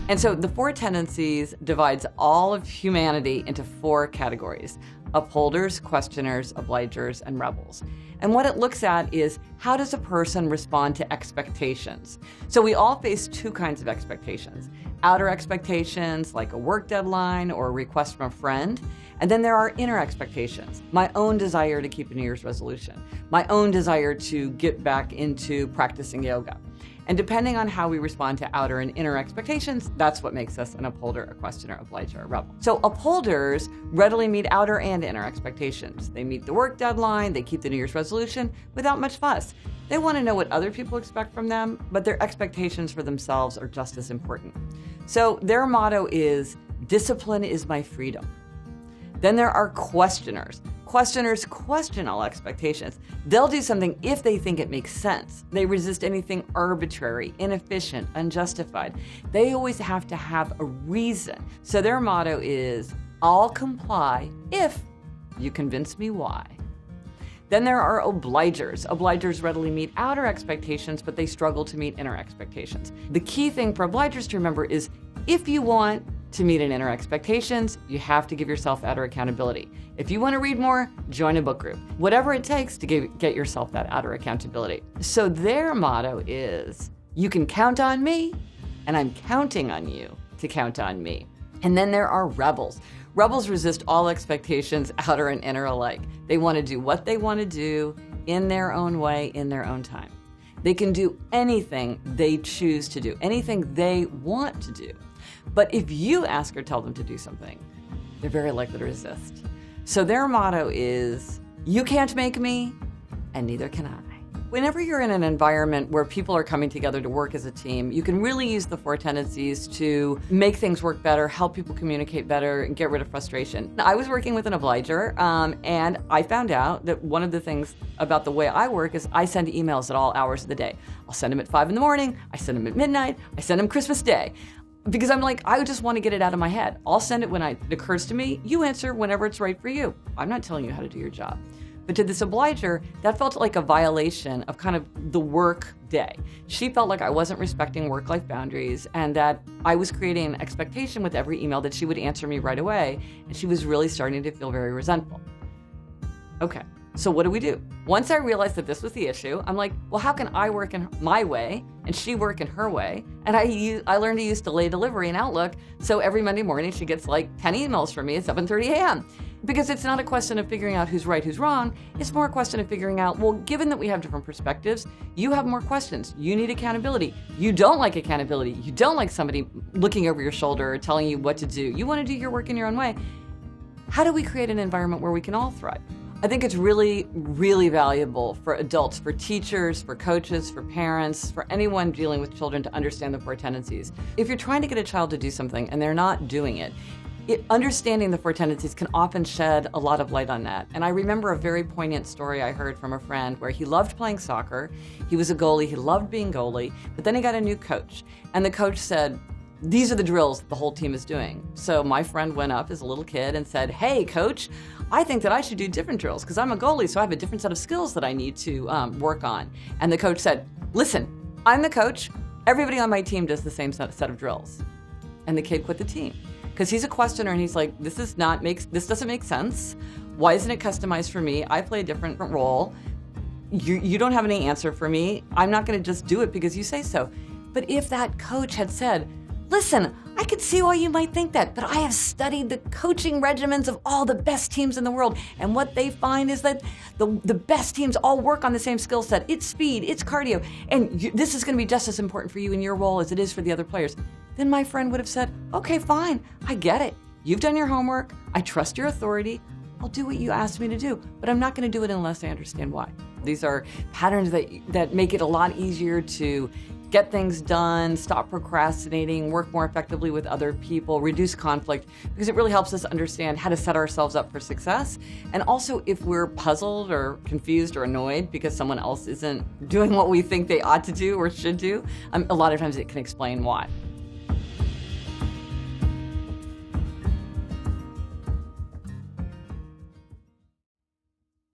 And so the four tendencies divides all of humanity into four categories: upholders, questioners, obligers, and rebels. And what it looks at is, how does a person respond to expectations? So we all face two kinds of expectations: outer expectations, like a work deadline or a request from a friend. And then there are inner expectations: my own desire to keep a New Year's resolution, my own desire to get back into practicing yoga. And depending on how we respond to outer and inner expectations, that's what makes us an upholder, a questioner, obliger, a rebel. So upholders readily meet outer and inner expectations. They meet the work deadline, they keep the New Year's resolution without much fuss. They want to know what other people expect from them, but their expectations for themselves are just as important. So their motto is, discipline is my freedom. Then there are questioners. Questioners question all expectations. They'll do something if they think it makes sense. They resist anything arbitrary, inefficient, unjustified. They always have to have a reason. So their motto is, I'll comply if you convince me why. Then there are obligers. Obligers readily meet outer expectations, but they struggle to meet inner expectations. The key thing for obligers to remember is, if you want to meet an inner expectations, you have to give yourself outer accountability. If you want to read more, join a book group. Whatever it takes to get yourself that outer accountability. So their motto is, you can count on me, and I'm counting on you to count on me. And then there are rebels. Rebels resist all expectations, outer and inner alike. They want to do what they want to do in their own way, in their own time. They can do anything they choose to do, anything they want to do. But if you ask or tell them to do something, they're very likely to resist. So their motto is, you can't make me, and neither can I. Whenever you're in an environment where people are coming together to work as a team, you can really use the four tendencies to make things work better, help people communicate better, and get rid of frustration. I was working with an obliger, and I found out that one of the things about the way I work is I send emails at all hours of the day. I'll send them at 5 in the morning, I send them at midnight, I send them Christmas Day. Because I'm like, I just want to get it out of my head. I'll send it when it occurs to me. You answer whenever it's right for you. I'm not telling you how to do your job. But to this obliger, that felt like a violation of kind of the work day. She felt like I wasn't respecting work-life boundaries and that I was creating an expectation with every email that she would answer me right away. And she was really starting to feel very resentful. Okay, so what do we do? Once I realized that this was the issue, I'm like, well, how can I work in my way and she work in her way? And I learned to use delay delivery in Outlook. So every Monday morning, she gets like 10 emails from me at 7:30 a.m. Because it's not a question of figuring out who's right, who's wrong. It's more a question of figuring out, well, given that we have different perspectives, you have more questions. You need accountability. You don't like accountability. You don't like somebody looking over your shoulder or telling you what to do. You want to do your work in your own way. How do we create an environment where we can all thrive? I think it's really, really valuable for adults, for teachers, for coaches, for parents, for anyone dealing with children to understand the four tendencies. If you're trying to get a child to do something and they're not doing it, understanding the four tendencies can often shed a lot of light on that. And I remember a very poignant story I heard from a friend where he loved playing soccer. He was a goalie. He loved being goalie. But then he got a new coach. And the coach said, these are the drills the whole team is doing. So my friend went up as a little kid and said, hey, coach, I think that I should do different drills because I'm a goalie, so I have a different set of skills that I need to work on. And the coach said, listen, I'm the coach. Everybody on my team does the same set of drills. And the kid quit the team because he's a questioner and he's like, this doesn't make sense. Why isn't it customized for me? I play a different role. You don't have any answer for me. I'm not going to just do it because you say so. But if that coach had said, listen, I could see why you might think that, but I have studied the coaching regimens of all the best teams in the world, and what they find is that the best teams all work on the same skill set. It's speed, it's cardio, and this is going to be just as important for you in your role as it is for the other players. Then my friend would have said, okay, fine, I get it. You've done your homework. I trust your authority. I'll do what you asked me to do, but I'm not going to do it unless I understand why. These are patterns that make it a lot easier to get things done, stop procrastinating, work more effectively with other people, reduce conflict, because it really helps us understand how to set ourselves up for success. And also, if we're puzzled or confused or annoyed because someone else isn't doing what we think they ought to do or should do, a lot of times it can explain why.